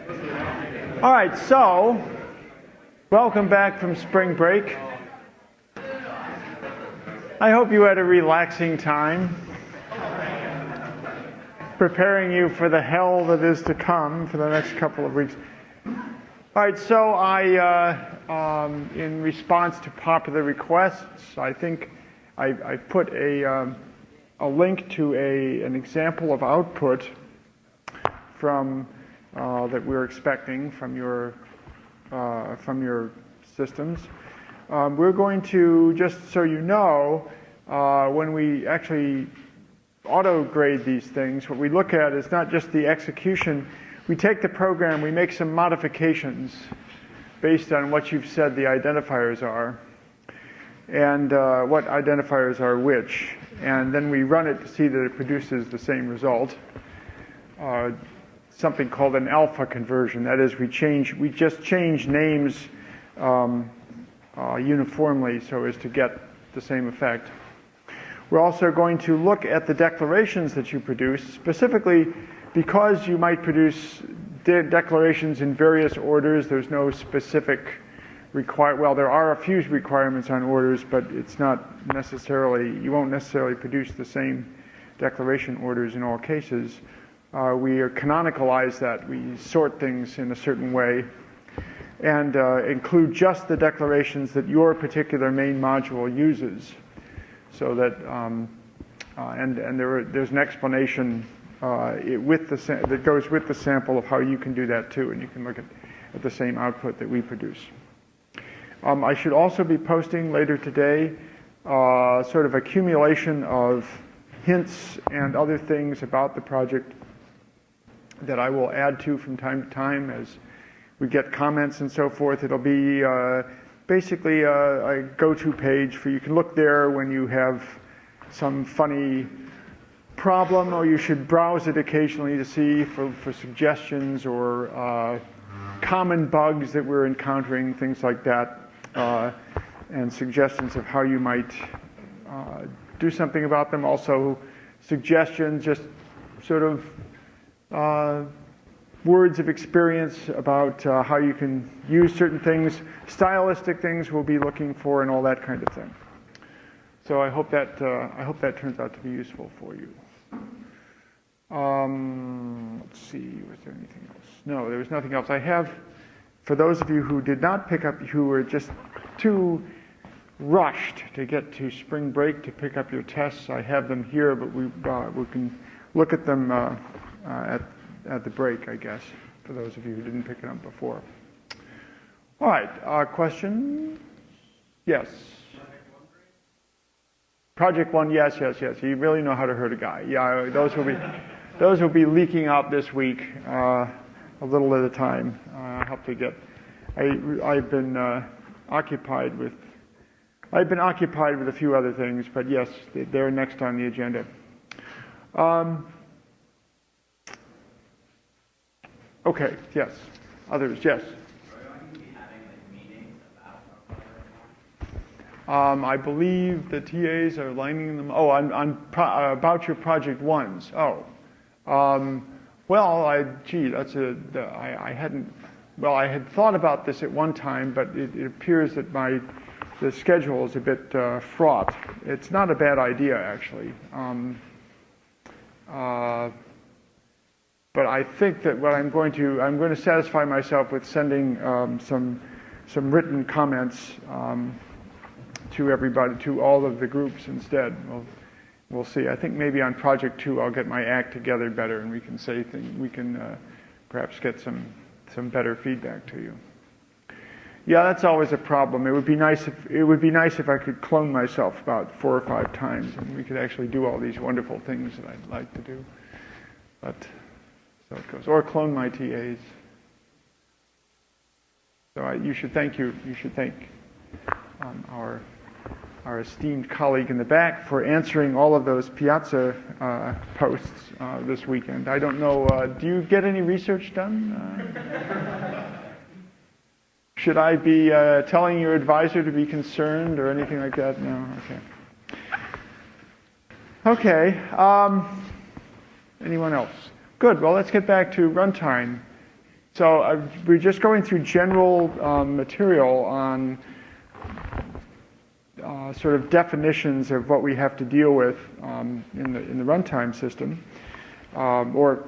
All right, so welcome back from spring break. I hope you had a relaxing time, preparing you for the hell that is to come for the next couple of weeks. All right, so in response to popular requests, I think I put a link to an example of output from that we're expecting from your systems. We're going to, just so you know, when we actually auto-grade these things, what we look at is not just the execution. We take the program, we make some modifications based on what you've said the identifiers are, and what identifiers are which, and then we run it to see that it produces the same result. Something called an alpha conversion. That is, we just change names uniformly so as to get the same effect. We're also going to look at the declarations that you produce, specifically because you might produce declarations in various orders. There's no specific well, there are a few requirements on orders, but it's not necessarily, you won't necessarily produce the same declaration orders in all cases. We canonicalize that. We sort things in a certain way and include just the declarations that your particular main module uses. So that, there's an explanation that goes with the sample of how you can do that too, and you can look at the same output that we produce. I should also be posting later today sort of accumulation of hints and other things about the project that I will add to from time to time as we get comments and so forth. It'll be basically a go-to page for you can look there when you have some funny problem, or you should browse it occasionally to see for suggestions or common bugs that we're encountering, things like that, and suggestions of how you might do something about them. Also suggestions, just sort of words of experience about how you can use certain things, stylistic things we'll be looking for, and all that kind of thing. So I hope that turns out to be useful for you. Let's see, was there anything else? No, there was nothing else. I have, for those of you who did not pick up, who were just too rushed to get to spring break to pick up your tests, I have them here, but we can look at them at the break, I guess, for those of you who didn't pick it up before. All right, question? Yes. Project 1, yes. You really know how to hurt a guy. Yeah, those will be leaking out this week, a little at a time. I've been occupied with a few other things, but yes, they're next on the agenda. Okay, yes. Others, yes. I believe the TAs are lining them. Oh, about your project ones. Oh, well, I had thought about this at one time, but it appears that the schedule is a bit fraught. It's not a bad idea, actually. But I think that what I'm going to satisfy myself with sending some written comments to everybody, to all of the groups instead. We'll see. I think maybe on Project 2 I'll get my act together better, and we can say things. We can perhaps get some better feedback to you. Yeah, that's always a problem. It would be nice if I could clone myself about 4 or 5 times, and we could actually do all these wonderful things that I'd like to do. But so it goes. Or clone my TAs. So you should thank our esteemed colleague in the back for answering all of those Piazza posts this weekend. I don't know, do you get any research done? Should I be telling your advisor to be concerned or anything like that? No? Okay. Okay. Anyone else? Good. Well, let's get back to runtime. So we're just going through general material on sort of definitions of what we have to deal with in the runtime system, or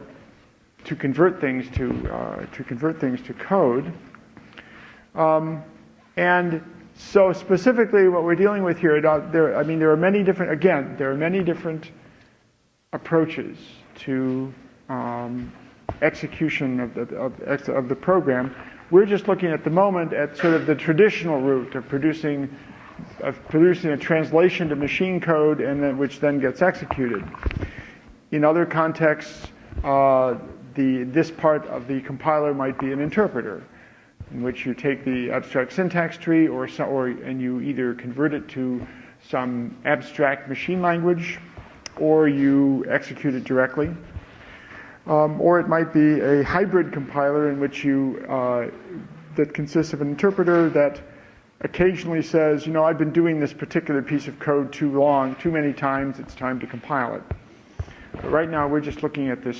to convert things to code. And so specifically, what we're dealing with here, there are many different approaches to execution of the program. We're just looking at the moment at sort of the traditional route of producing a translation to machine code, and then which then gets executed. In other contexts, this part of the compiler might be an interpreter, in which you take the abstract syntax tree, and you either convert it to some abstract machine language, or you execute it directly. Or it might be a hybrid compiler in which that consists of an interpreter that occasionally says, I've been doing this particular piece of code too many times, it's time to compile it. But right now we're just looking at the,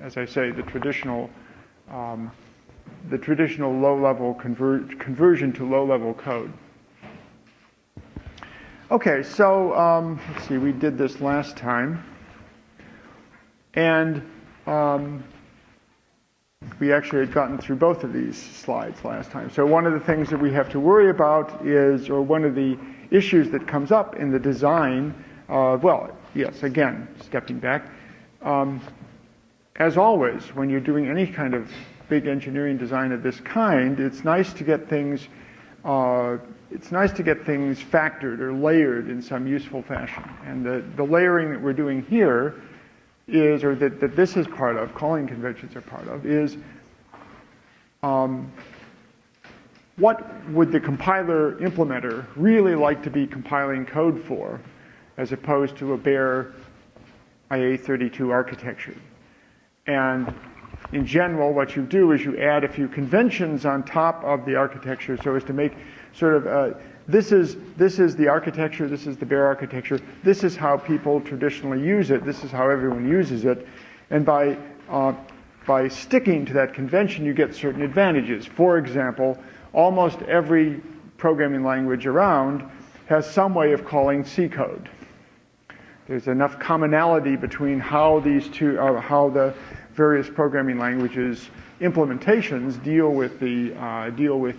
as I say, the traditional low-level conversion to low-level code. Okay, so let's see, we did this last time. And we actually had gotten through both of these slides last time. So one of the things that we have to worry about is, or one of the issues that comes up in the design, again, stepping back, as always, when you're doing any kind of big engineering design of this kind, it's nice to get things factored or layered in some useful fashion. And the layering that we're doing here is, or that this is part of, calling conventions are part of, is what would the compiler implementer really like to be compiling code for, as opposed to a bare IA32 architecture. And in general, what you do is you add a few conventions on top of the architecture so as to make sort of this is the architecture, this is the bare architecture, this is how people traditionally use it, this is how everyone uses it, and by sticking to that convention you get certain advantages. For example, almost every programming language around has some way of calling C code. There's enough commonality between how the various programming languages implementations deal with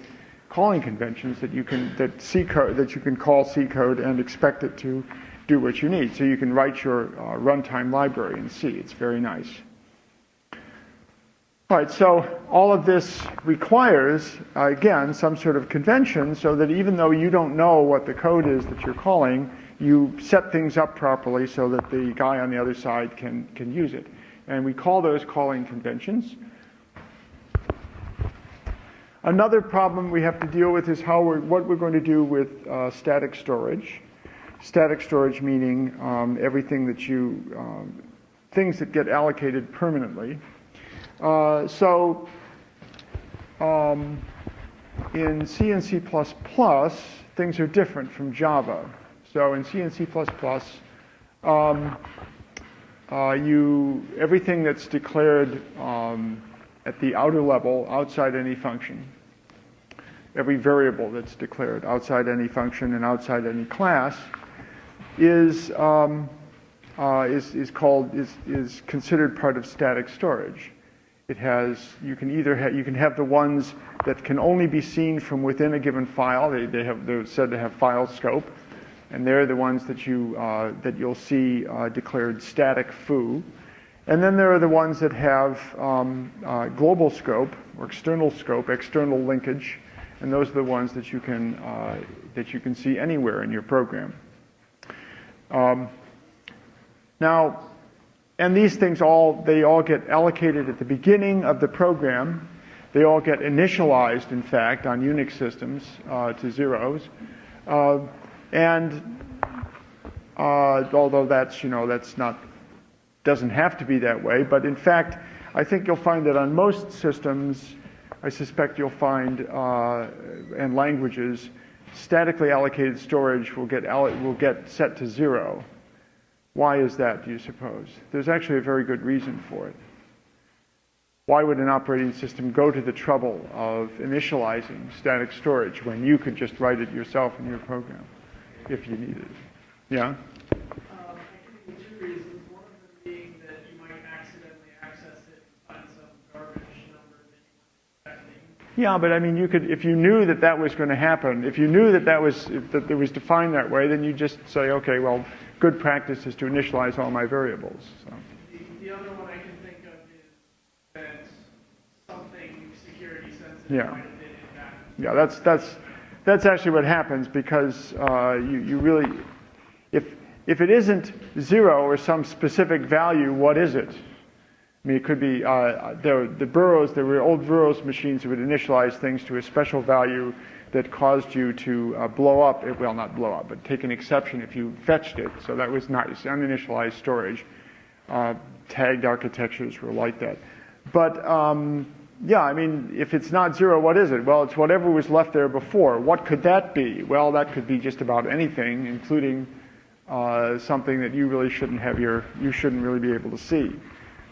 calling conventions that you can call C code and expect it to do what you need. So you can write your runtime library in C. It's very nice. All right, so all of this requires, again, some sort of convention so that even though you don't know what the code is that you're calling, you set things up properly so that the guy on the other side can use it. And we call those calling conventions. Another problem we have to deal with is what we're going to do with static storage. Static storage meaning everything that things that get allocated permanently. In C and C++, things are different from Java. So in C and C++, everything that's declared at the outer level, outside any function, every variable that's declared outside any function and outside any class is considered part of static storage. It has you can have the ones that can only be seen from within a given file. They're said to have file scope, and they're the ones that you'll see declared static foo. And then there are the ones that have global scope or external scope, external linkage, and those are the ones that you can see anywhere in your program. Now, and these things all get allocated at the beginning of the program. They all get initialized, in fact, on Unix systems to zeros. And although that's not doesn't have to be that way, but in fact, I think you'll find that on most systems, I suspect you'll find and languages, statically allocated storage will get set to 0. Why is that, do you suppose? There's actually a very good reason for it. why would an operating system go to the trouble of initializing static storage when you could just write it yourself in your program if you needed it? Yeah? I can think of two reasons. One of them being that you might accidentally access it and find some garbage number that you weren't expecting. Yeah, but I mean, you could, if you knew that that was going to happen, if you knew that that it was defined that way, then you just say, okay, well, good practice is to initialize all my variables. So. The other one I can think of is that something security sensitive Yeah. might have been in that. Yeah, that's actually what happens because you really, if it isn't 0 or some specific value, what is it? I mean, it could be the Burroughs. There were old Burroughs machines that would initialize things to a special value that caused you to blow up. Well, not blow up, but take an exception if you fetched it. So that was nice. Uninitialized storage. Tagged architectures were like that. But yeah, I mean, if it's not 0, what is it? Well, it's whatever was left there before. What could that be? Well, that could be just about anything, including something that you really shouldn't really be able to see.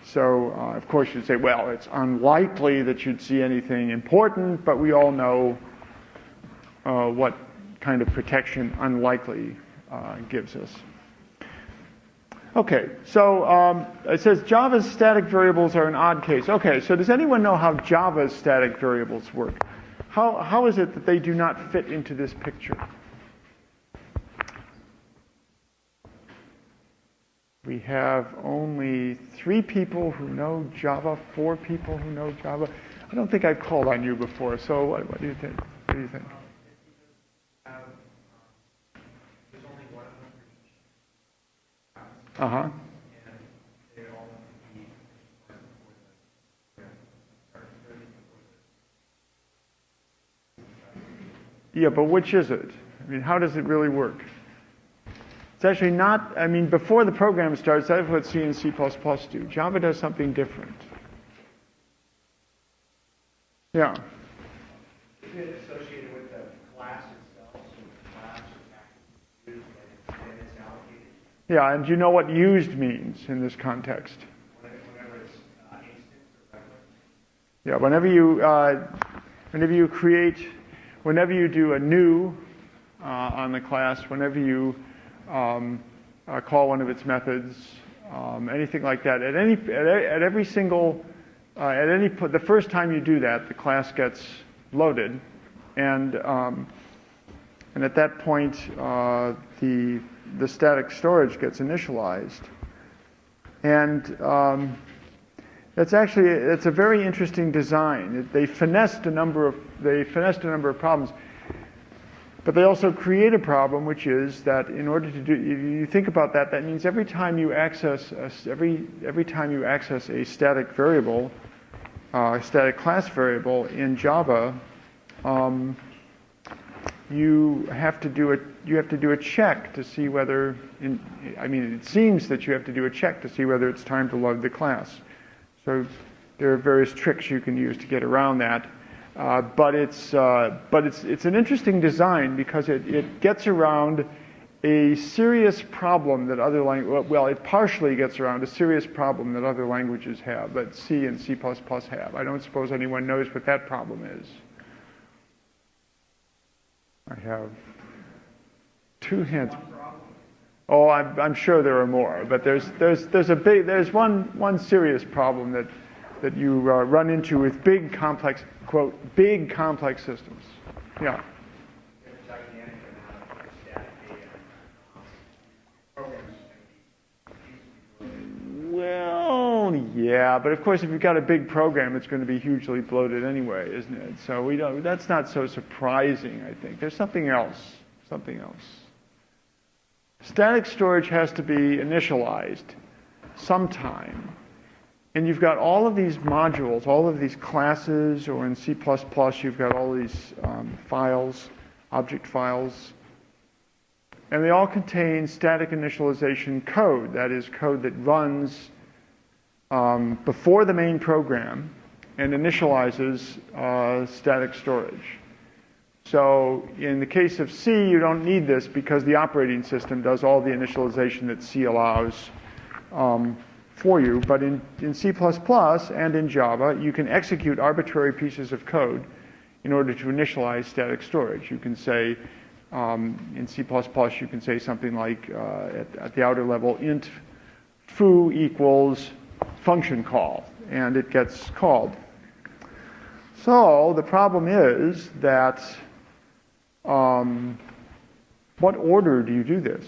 So, of course, you'd say, well, it's unlikely that you'd see anything important, but we all know what kind of protection unlikely gives us. Okay, so it says Java's static variables are an odd case. Okay, so does anyone know how Java's static variables work? How is it that they do not fit into this picture? We have only 3 people who know Java, 4 people who know Java. I don't think I've called on you before, so what do you think? What do you think? There's only one of them for each class. Uh-huh. And they all have to be Yeah, but which is it? I mean, how does it really work? It's actually not, I mean, before the program starts, that's what C and C++ do. Java does something different. Yeah. Is it associated with the class itself? So the class is used and it's allocated? Yeah, and do you know what used means in this context? Whenever it's instance or regular? Yeah, whenever you do a new on the class, whenever you call one of its methods, anything like that. The first time you do that, the class gets loaded, and at that point, the static storage gets initialized, and it's a very interesting design. They finessed a number of problems. But they also create a problem, which is that in order to do, if you think about that, that means every time you access a static variable, a static class variable in Java, you have to do a check to see whether. It seems that you have to do a check to see whether it's time to load the class. So there are various tricks you can use to get around that. But it's an interesting design because it gets around a serious problem that other it partially gets around a serious problem that other languages have, that C and C++ have. I don't suppose anyone knows what that problem is. I have 2 hints. Oh, I'm sure there are more, but there's one serious problem that you run into with big complex, quote, big complex systems. Yeah. Well, yeah, but of course if you've got a big program, it's going to be hugely bloated anyway, isn't it? So that's not so surprising, I think. There's something else. Static storage has to be initialized sometime. And you've got all of these modules, all of these classes, or in C++, you've got all these files, object files. And they all contain static initialization code. That is code that runs before the main program and initializes static storage. So in the case of C, you don't need this because the operating system does all the initialization that C allows for you, but in C++ and in Java, you can execute arbitrary pieces of code in order to initialize static storage. You can say, in C++, you can say something like, at the outer level, int foo equals function call, and it gets called. So the problem is that, what order do you do this?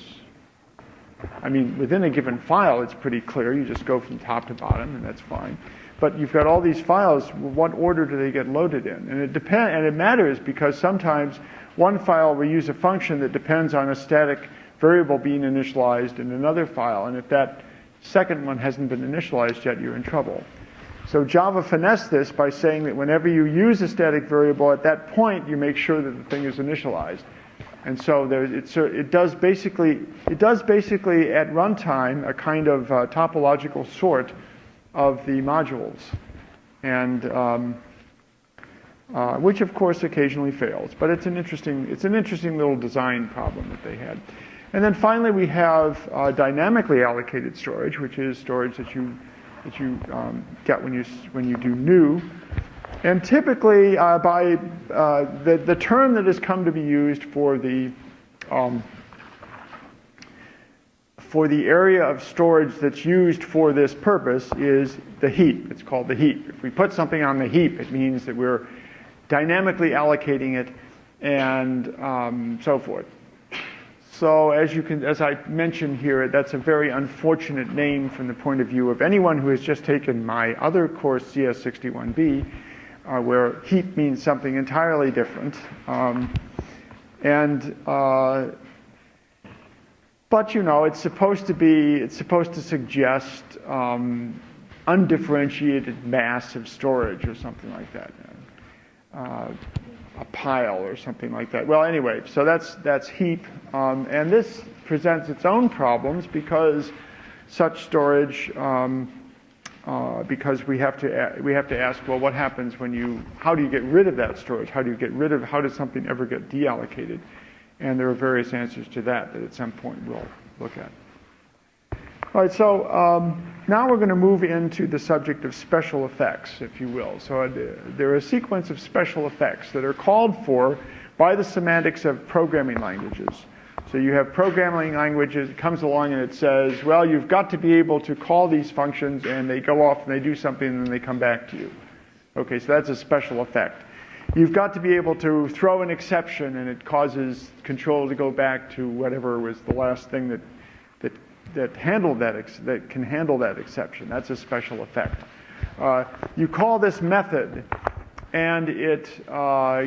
I mean, within a given file, it's pretty clear. You just go from top to bottom, and that's fine. But you've got all these files. What order do they get loaded in? And it matters because sometimes one file will use a function that depends on a static variable being initialized in another file. And if that second one hasn't been initialized yet, you're in trouble. So Java finessed this by saying that whenever you use a static variable, at that point, you make sure that the thing is initialized. And so it does basically at runtime a kind of topological sort of the modules, and which of course occasionally fails. But it's an interesting little design problem that they had. And then finally we have dynamically allocated storage, which is storage that you get when you do new. And typically, by the term that has come to be used for the area of storage that's used for this purpose is the heap. It's called the heap. If we put something on the heap, it means that we're dynamically allocating it, and so forth. So as I mentioned here, that's a very unfortunate name from the point of view of anyone who has just taken my other course, CS61B. Where heap means something entirely different, but it's supposed to suggest undifferentiated mass of storage or something like that, a pile or something like that. Well, anyway, so that's heap, and this presents its own problems because such storage. Because we have to ask, well, what happens how do you get rid of that storage? How does something ever get deallocated? And there are various answers to that at some point we'll look at. All right, so now we're going to move into the subject of special effects, if you will. So there are a sequence of special effects that are called for by the semantics of programming languages. So you have programming languages, it comes along and it says, well, you've got to be able to call these functions, and they go off and they do something and then they come back to you. Okay, so that's a special effect. You've got to be able to throw an exception, and it causes control to go back to whatever was the last thing that can handle that exception. That's a special effect. You call this method, and it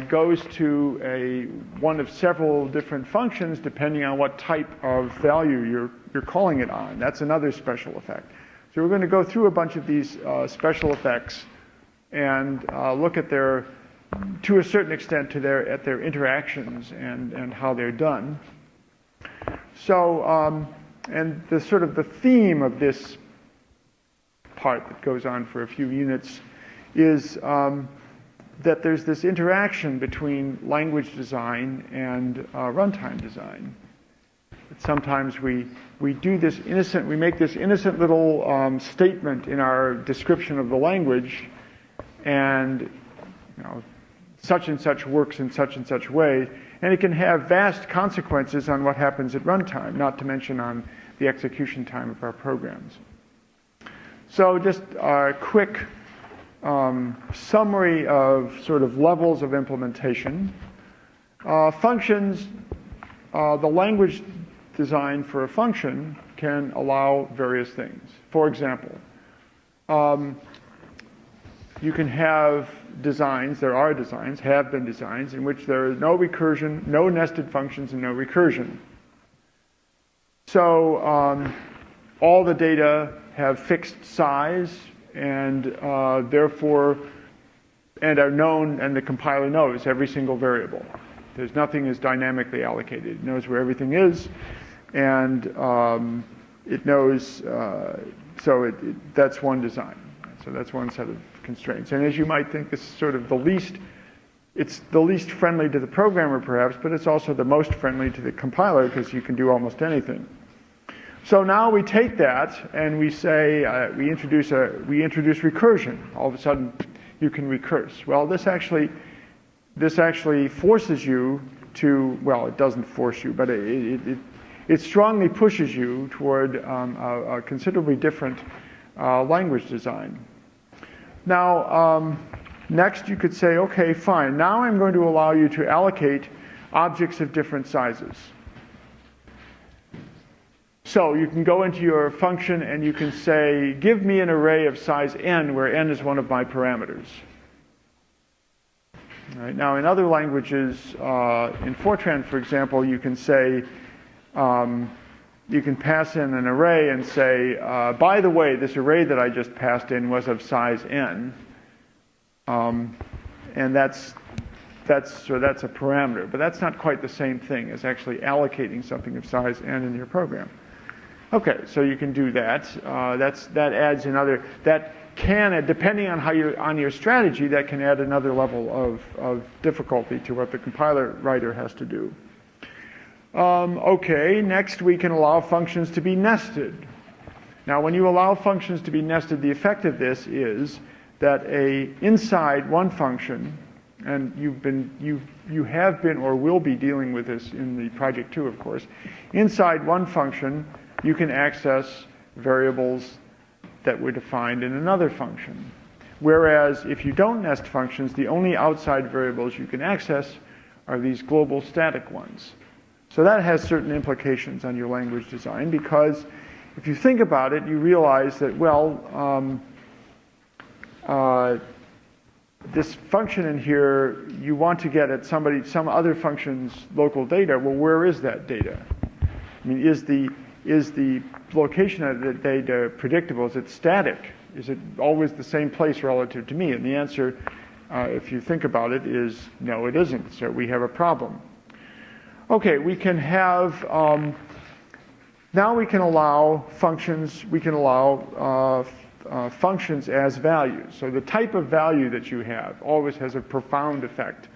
goes to one of several different functions depending on what type of value you're calling it on. That's another special effect. So we're going to go through a bunch of these special effects and look at to a certain extent, at their interactions and how they're done. So, and the theme of this part that goes on for a few units is that there's this interaction between language design and runtime design. Sometimes we make this innocent little statement in our description of the language, and such and such works in such and such way, and it can have vast consequences on what happens at runtime, not to mention on the execution time of our programs. So just a quick summary of sort of levels of implementation. Functions, the language design for a function can allow various things. For example, you can have designs, have been designs, in which there is no recursion, no nested functions, and no recursion. So all the data have fixed size, and therefore, and are known, and the compiler knows every single variable. There's nothing is dynamically allocated. It knows where everything is, and it knows, that's one design. So that's one set of constraints. And as you might think, this is sort of it's the least friendly to the programmer perhaps, but it's also the most friendly to the compiler because you can do almost anything. So now we take that and we say we introduce recursion. All of a sudden, you can recurse. Well, this actually forces you to, well, it doesn't force you, but it strongly pushes you toward a considerably different language design. Now, next you could say, okay, fine. Now I'm going to allow you to allocate objects of different sizes. So you can go into your function and you can say, give me an array of size n, where n is one of my parameters. Right. Now, in other languages, in Fortran, for example, you can say, you can pass in an array and say, by the way, this array that I just passed in was of size n, and that's a parameter. But that's not quite the same thing as actually allocating something of size n in your program. Okay, so you can do that. That adds another. That can, depending on your strategy, that can add another level of difficulty to what the compiler writer has to do. Okay, next we can allow functions to be nested. Now, when you allow functions to be nested, the effect of this is that inside one function, and you have been or will be dealing with this in the project too, of course. Inside one function, you can access variables that were defined in another function. Whereas if you don't nest functions, the only outside variables you can access are these global static ones. So that has certain implications on your language design, because if you think about it, you realize that, well, this function in here, you want to get at some other function's local data. Well, where is that data? I mean, is the location of the data predictable? Is it static? Is it always the same place relative to me? And the answer, if you think about it, is no, it isn't. So we have a problem. Okay, we can have, now we can allow functions, functions as values. So the type of value that you have always has a profound effect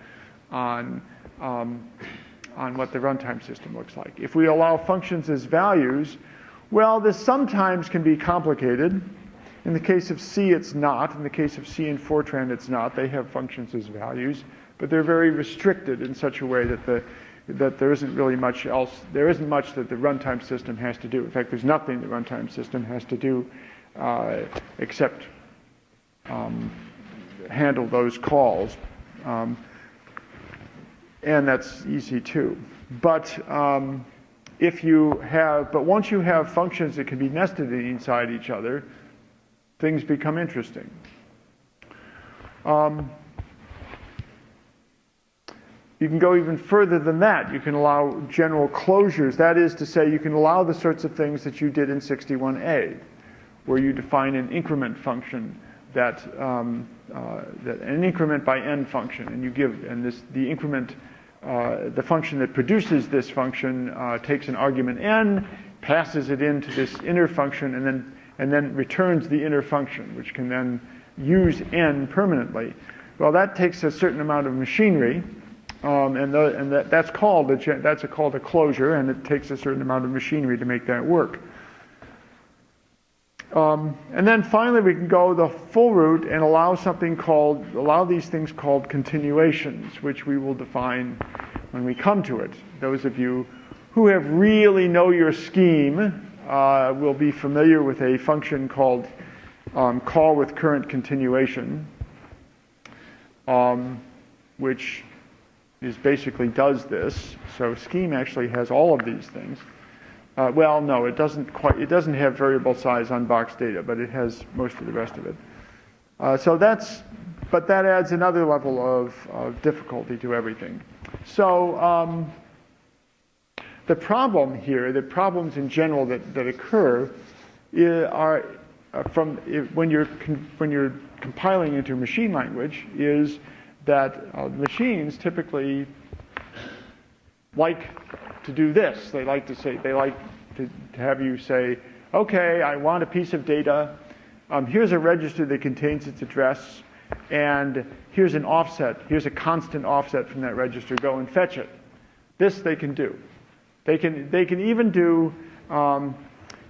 on what the runtime system looks like. If we allow functions as values, well, this sometimes can be complicated. In the case of C, it's not. In the case of C and Fortran, it's not. They have functions as values, but they're very restricted in such a way that there isn't really much else. There isn't much that the runtime system has to do. In fact, there's nothing the runtime system has to do except handle those calls. And that's easy too. But once you have functions that can be nested inside each other, things become interesting. You can go even further than that. You can allow general closures. That is to say, you can allow the sorts of things that you did in 61A, where you define an increment function that an increment by n function, and you give, and the increment, the function that produces this function takes an argument n, passes it into this inner function, and then returns the inner function, which can then use n permanently. Well, that takes a certain amount of machinery. That's called a closure, and it takes a certain amount of machinery to make that work. And then finally, we can go the full route and allow these things called continuations, which we will define when we come to it. Those of you who have really know your scheme will be familiar with a function called call with current continuation, which basically does this. So scheme actually has all of these things. Well, no, it doesn't quite. It doesn't have variable size unboxed data, but it has most of the rest of it. But that adds another level of difficulty to everything. So the problem here, the problems in general that occur, are when you're compiling into machine language, is that machines typically like to do this. They like to have you say, okay, I want a piece of data. Here's a register that contains its address, and here's an offset. Here's a constant offset from that register. Go and fetch it. This they can do. They can even do.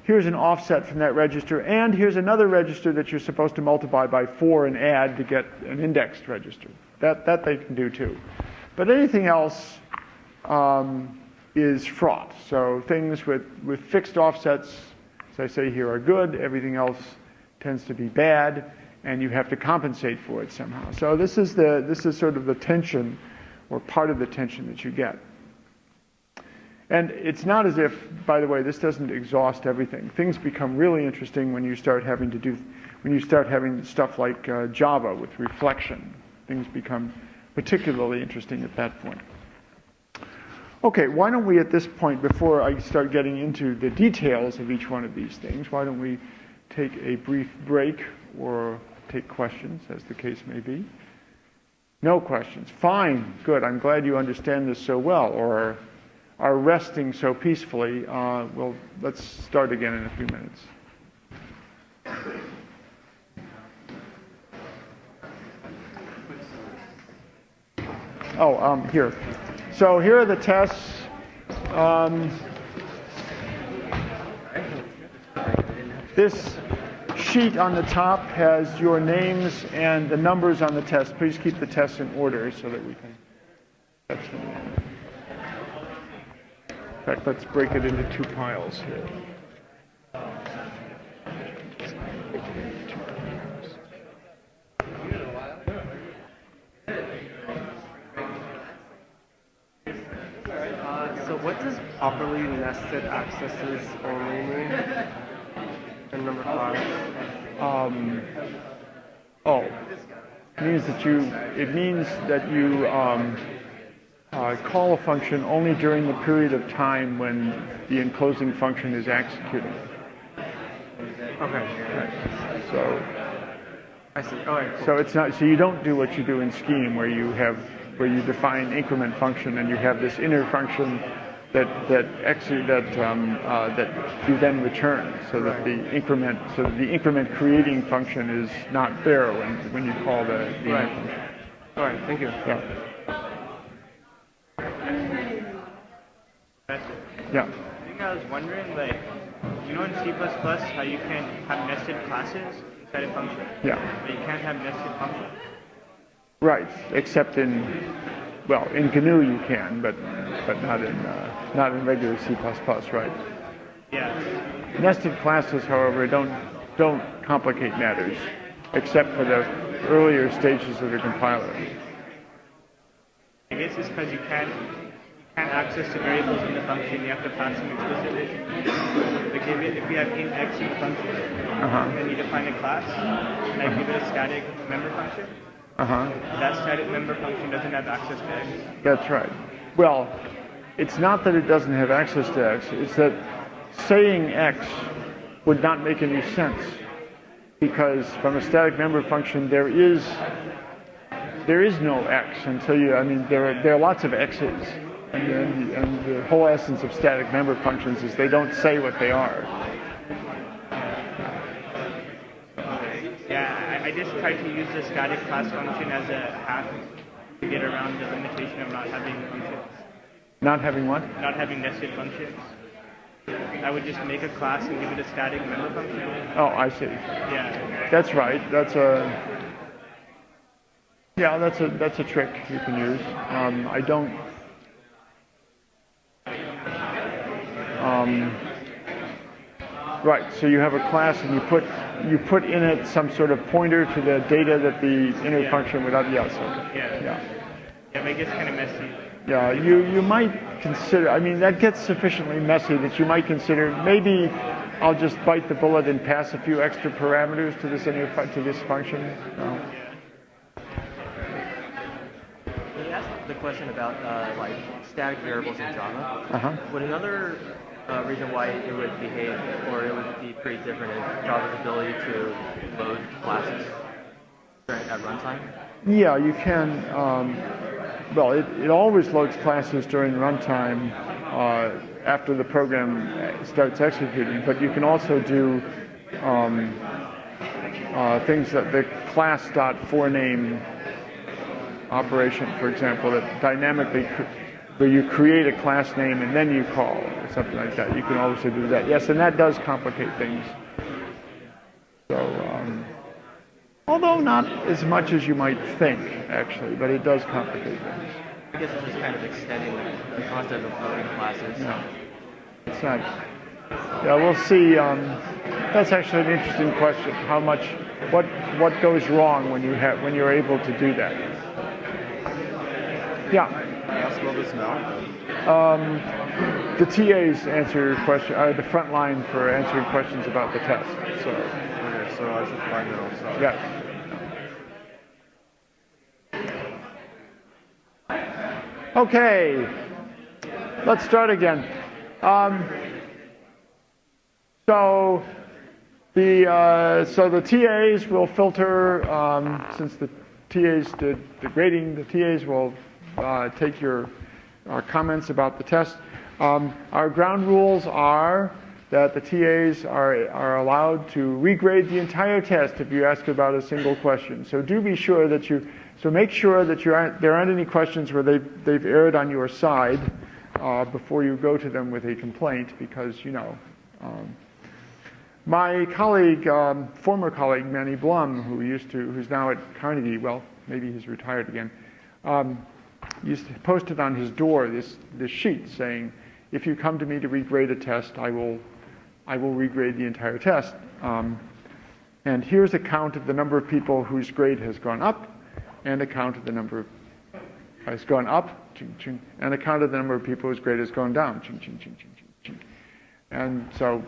here's an offset from that register, and here's another register that you're supposed to multiply by 4 and add to get an indexed register. That they can do too. But anything else is fraught. So things with fixed offsets, as I say here, are good. Everything else tends to be bad, and you have to compensate for it somehow. So this is sort of the tension, or part of the tension that you get. And it's not as if, by the way, this doesn't exhaust everything. Things become really interesting when you start having stuff like Java with reflection. Things become particularly interesting at that point. Okay, why don't we at this point, before I start getting into the details of each one of these things, why don't we take a brief break or take questions, as the case may be? No questions. Fine, good. I'm glad you understand this so well, or are resting so peacefully. Well, let's start again in a few minutes. Here. So here are the tests. This sheet on the top has your names and the numbers on the test. Please keep the tests in order so that we can catch them. In fact, let's break it into 2 piles here. So what does properly nested accesses only mean? And number 5. It means that you call a function only during the period of time when the enclosing function is executing. Okay. Right. So I see. All right. Cool. So it's not. So you don't do what you do in Scheme, where you define increment function and you have this inner function that you then return, so that the increment creating function is not there when you call the inner function. All right. Thank you. Yeah. Yeah. I think I was wondering, in C++, how you can have nested classes inside a function? Yeah. But you can't have nested functions? Right, except in GNU you can, but not in regular C++, right? Yeah. Nested classes, however, don't complicate matters, except for the earlier stages of the compiler. I guess it's because you can't access the variables in the function. You have to pass them explicitly. Like if you have int x in the function, then you define a class, and give it a static member function. That static member function doesn't have access to x. That's right. Well, it's not that it doesn't have access to x. It's that saying x would not make any sense, because from a static member function there is no x until you. I mean, there are lots of x's. And the whole essence of static member functions is they don't say what they are. Yeah, I just tried to use the static class function as a hack to get around the limitation of not having functions. Not having what? Not having nested functions. I would just make a class and give it a static member function. Oh, I see. Yeah. That's right. That's a trick you can use. I don't. Right, so you have a class and you put in it some sort of pointer to the data that the inner function would have. Yes, okay. Yeah, but it gets kind of messy. Yeah, you might consider. I mean, that gets sufficiently messy that you might consider maybe I'll just bite the bullet and pass a few extra parameters to this function. No. Can you ask the question about static variables in Java? Would another reason why it would behave, or it would be pretty different, is Java's ability to load classes at runtime? Yeah, you can. It always loads classes during runtime after the program starts executing, but you can also do things that the class.forName operation, for example, that where you create a class name and then you call, or something like that. You can also do that. Yes, and that does complicate things. So, although not as much as you might think, actually, but it does complicate things. I guess it's just kind of extending the concept of loading classes. No, it's not. Yeah, we'll see. That's actually an interesting question. How much, what goes wrong when you're able to do that? Yeah. Can I ask about this now? The TAs answer question, are the front line for answering questions about the test. So. Okay, so I should find it outside. Yeah. Okay, let's start again. So the TAs will filter, since the TAs did the grading, the TAs will take your comments about the test. Our ground rules are that the TAs are allowed to regrade the entire test if you ask about a single question. So do be sure that make sure that there aren't any questions where they've erred on your side before you go to them with a complaint, because my colleague, former colleague Manny Blum, who's now at Carnegie, well, maybe he's retired again, used to post it on his door, this sheet saying, if you come to me to regrade a test, I will regrade the entire test. And here's a count of the number of people whose grade has gone up, and a count of the number has gone up, ching, ching, and a count of the number of people whose grade has gone down, ching, ching, ching, ching, ching, ching. And so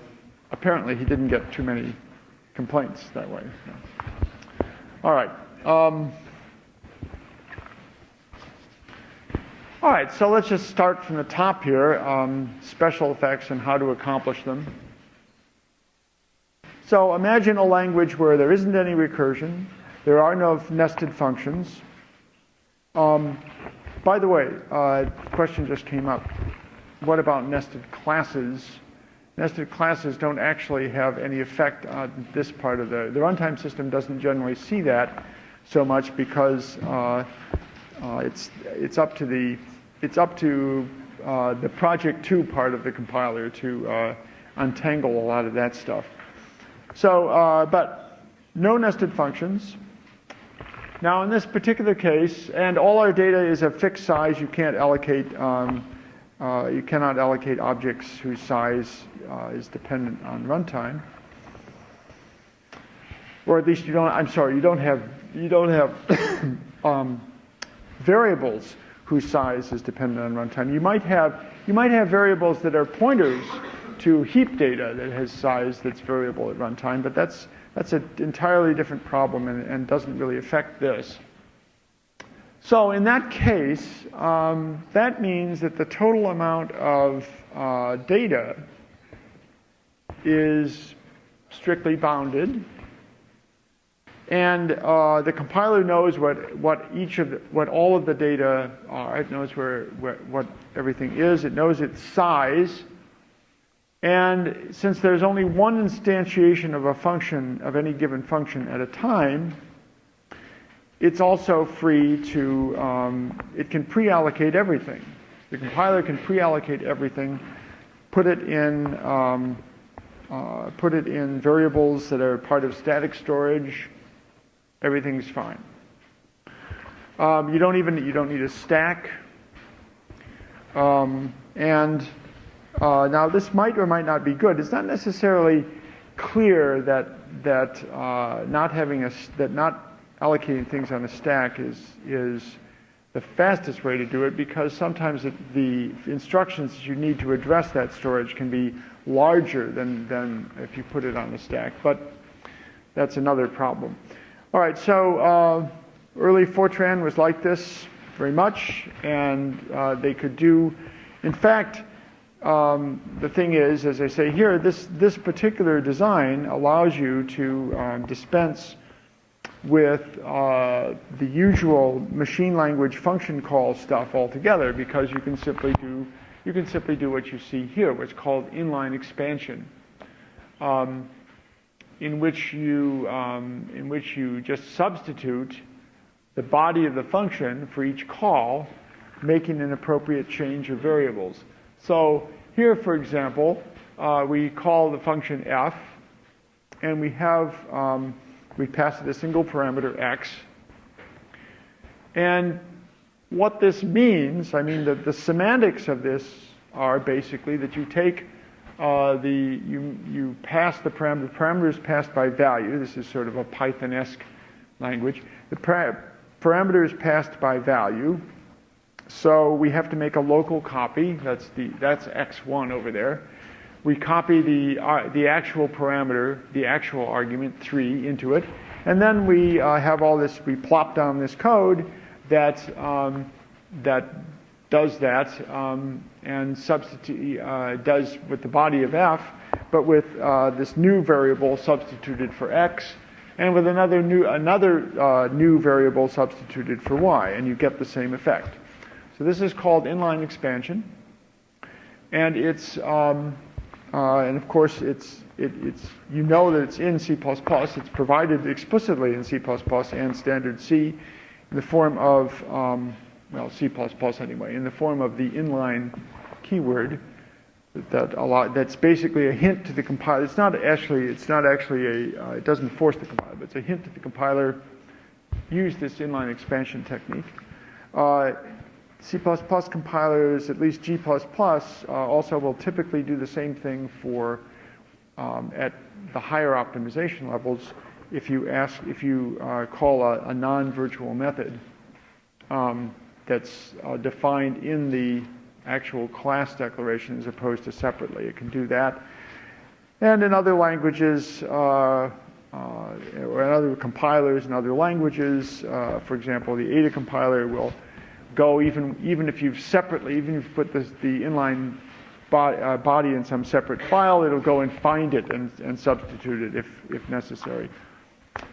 apparently he didn't get too many complaints that way. No. All right. All right, so let's just start from the top here, special effects and how to accomplish them. So imagine a language where there isn't any recursion, there are no nested functions. By the way, question just came up. What about nested classes? Nested classes don't actually have any effect on this part of the runtime system doesn't generally see that so much because it's up to the project 2 part of the compiler to untangle a lot of that stuff. So, but no nested functions. Now, in this particular case, and all our data is a fixed size. You can't allocate. You cannot allocate objects whose size is dependent on runtime, or at least you don't. I'm sorry, you don't have variables whose size is dependent on runtime. You might have variables that are pointers to heap data that has size that's variable at runtime, but that's an entirely different problem and doesn't really affect this. So in that case, that means that the total amount of data is strictly bounded, and the compiler knows what all of the data are. It knows what everything is. It knows its size. And since there's only one instantiation of a function, of any given function at a time, it's also free to, it can pre-allocate everything. The compiler can pre-allocate everything, put it in variables that are part of static storage. Everything's fine. You don't need a stack. Now this might or might not be good. It's not necessarily clear that not allocating things on a stack is the fastest way to do it, because sometimes the instructions that you need to address that storage can be larger than if you put it on a stack. But that's another problem. All right, so early Fortran was like this very much, and they could do, in fact, the thing is, as I say here, this particular design allows you to dispense with the usual machine language function call stuff altogether, because you can simply do what you see here, what's called inline expansion, in which you just substitute the body of the function for each call making an appropriate change of variables. So here, for example, we call the function f, and we have, we pass it a single parameter x. And what this means, I mean, the semantics of this are basically that you take you pass the parameter is passed by value. This is sort of a Python-esque language. The parameter is passed by value. So we have to make a local copy. That's x1 over there. We copy the actual parameter, the actual argument 3 into it, and then we have all this. We plop down this code that does that and substitute does with the body of f, but with this new variable substituted for x, and with another new variable substituted for y, and you get the same effect. So this is called inline expansion, and it's and of course it's you know that it's in C++. It's provided explicitly in C++ and standard C in the form of C++ anyway, in the form of the inline keyword. That's basically a hint to the compiler. It's not actually it doesn't force the compiler, but it's a hint to the compiler. Use this inline expansion technique. C++ compilers, at least G++, also will typically do the same thing for at the higher optimization levels. If you call a non-virtual method that's defined in the actual class declaration as opposed to separately, it can do that. And in other languages, or in other compilers in other languages, for example, the Ada compiler will go even if you've put the inline body in some separate file, it'll go and find it and substitute it if necessary.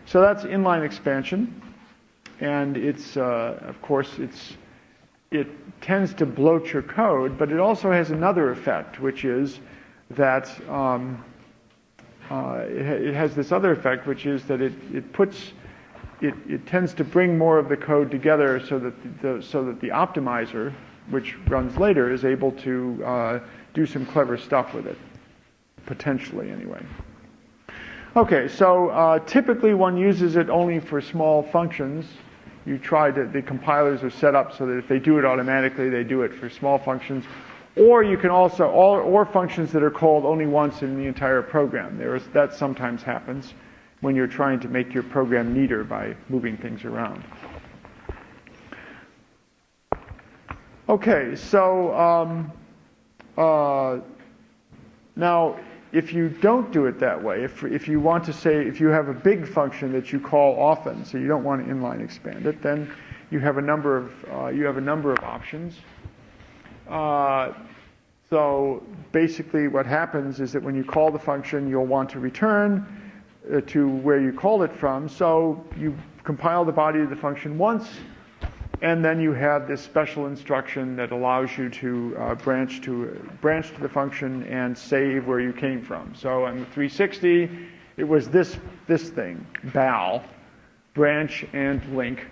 So that's inline expansion, and it's of course it tends to bloat your code, but it also has another effect, which is that it has this other effect, which is that it tends to bring more of the code together so that the optimizer, which runs later, is able to do some clever stuff with it, potentially anyway. Okay, so typically one uses it only for small functions. The compilers are set up so that if they do it automatically, they do it for small functions. Or you can also, or functions that are called only once in the entire program. That sometimes happens when you're trying to make your program neater by moving things around. Okay, so now if you don't do it that way, if you want to say, if you have a big function that you call often, so you don't want to inline expand it, then you have a number of options. So basically what happens is that when you call the function, you'll want to return to where you called it from. So you compile the body of the function once, and then you have this special instruction that allows you to branch to the function and save where you came from. So on the 360, it was this thing, bal, branch and link.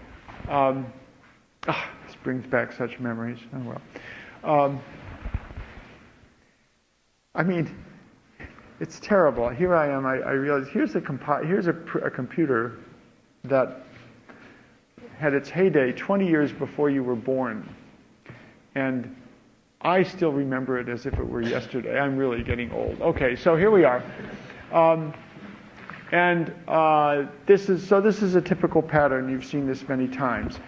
This brings back such memories. Oh well. I mean, it's terrible. Here I am. I realize here's a computer that had its heyday 20 years before you were born, and I still remember it as if it were yesterday. I'm really getting old. Okay, so here we are, this is a typical pattern. You've seen this many times.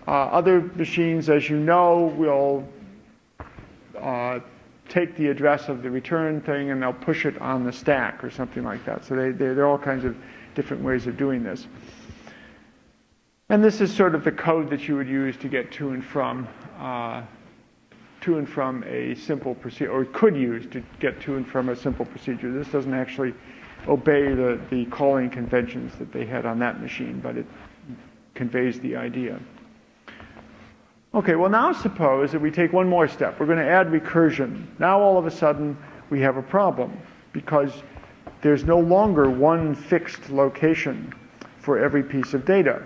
Other machines, as you know, will take the address of the return thing and they'll push it on the stack or something like that. So there are all kinds of different ways of doing this. And this is sort of the code that you would use to get to and from a simple procedure, or could use to get to and from a simple procedure. This doesn't actually obey the calling conventions that they had on that machine, but it conveys the idea. Okay, well now suppose that we take one more step. We're going to add recursion. Now all of a sudden we have a problem because there's no longer one fixed location for every piece of data.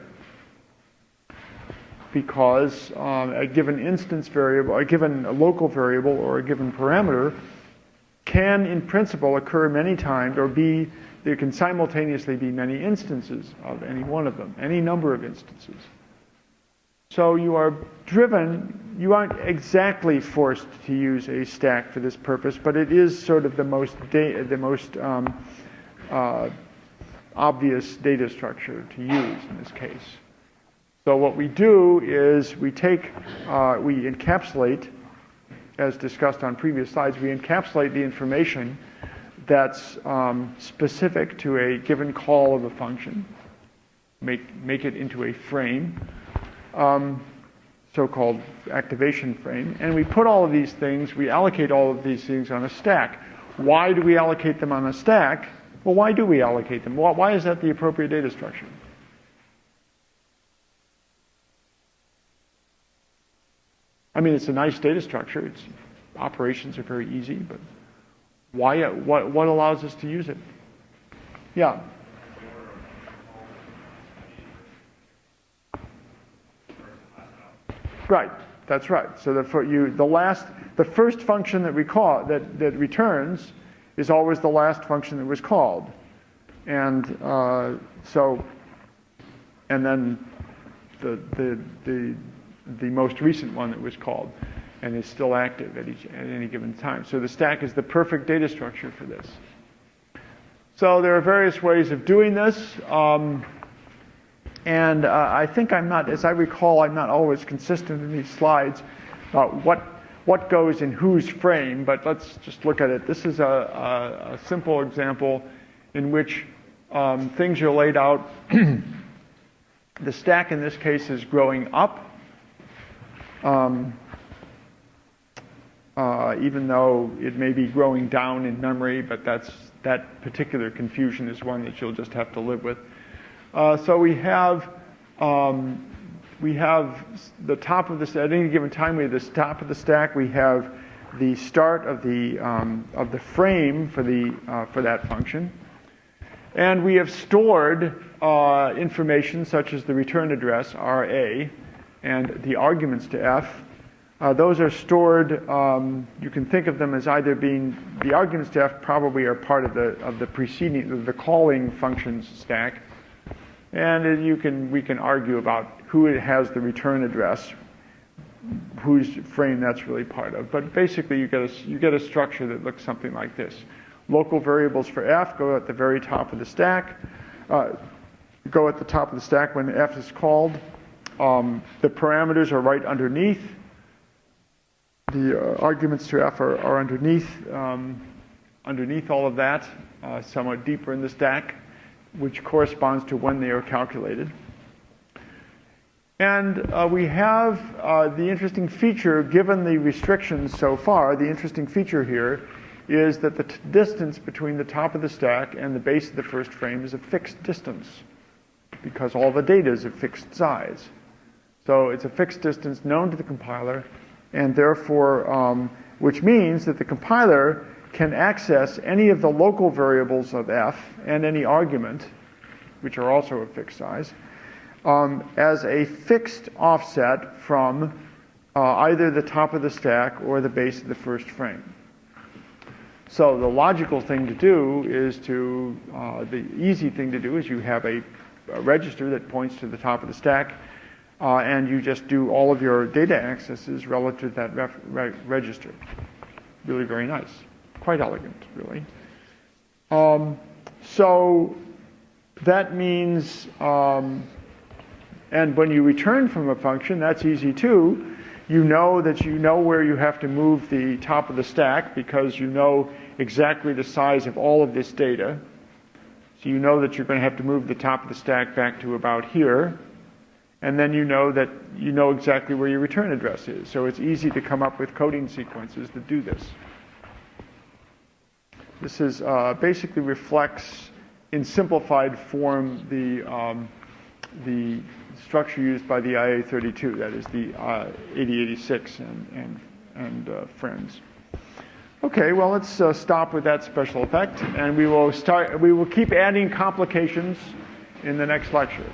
because a given instance variable, a given local variable, or a given parameter can, in principle, occur many times, or there can simultaneously be many instances of any one of them, any number of instances. So you are driven, you aren't exactly forced to use a stack for this purpose, but it is sort of the most obvious data structure to use in this case. So what we do is we encapsulate, as discussed on previous slides, we encapsulate the information that's specific to a given call of a function, make it into a frame, so-called activation frame, and we put all of these things, we allocate all of these things on a stack. Why do we allocate them on a stack? Well, why do we allocate them? Why is that the appropriate data structure? I mean, it's a nice data structure. Operations are very easy, but why? What allows us to use it? Yeah. Right. That's right. So the first function that we call that returns is always the last function that was called, and then the most recent one that was called and is still active at any given time. So the stack is the perfect data structure for this. So there are various ways of doing this, and I think as I recall, I'm not always consistent in these slides about what goes in whose frame, but let's just look at it. This is a simple example in which things are laid out. The stack in this case is growing up, even though it may be growing down in memory, but that particular confusion is one that you'll just have to live with. So we have the top of the stack. At any given time, we have the top of the stack. We have the start of the frame for that function, and we have stored information such as the return address RA and the arguments to F. Those are stored. You can think of them as either being the arguments to F probably are part of the preceding the calling functions stack, and we can argue about who has the return address, whose frame that's really part of. But basically, you get a structure that looks something like this. Local variables for F go at the very top of the stack. Go at the top of the stack when F is called. The parameters are right underneath. The arguments to F are underneath all of that, somewhat deeper in the stack, which corresponds to when they are calculated. And we have the interesting feature, given the restrictions so far, the interesting feature here is that the distance between the top of the stack and the base of the first frame is a fixed distance, because all the data is a fixed size. So it's a fixed distance known to the compiler, and therefore, which means that the compiler can access any of the local variables of F and any argument, which are also a fixed size, as a fixed offset from either the top of the stack or the base of the first frame. So the logical thing to do is the easy thing to do is you have a register that points to the top of the stack, and you just do all of your data accesses relative to that register. Really very nice. Quite elegant, really. So that means, and when you return from a function, that's easy too. You know that you know where you have to move the top of the stack because you know exactly the size of all of this data. So you know that you're going to have to move the top of the stack back to about here. And then you know that you know exactly where your return address is. So it's easy to come up with coding sequences that do this. This is basically reflects in simplified form the structure used by the IA32, that is the 8086 and friends. Okay, well let's stop with that special effect, and we will keep adding complications in the next lecture.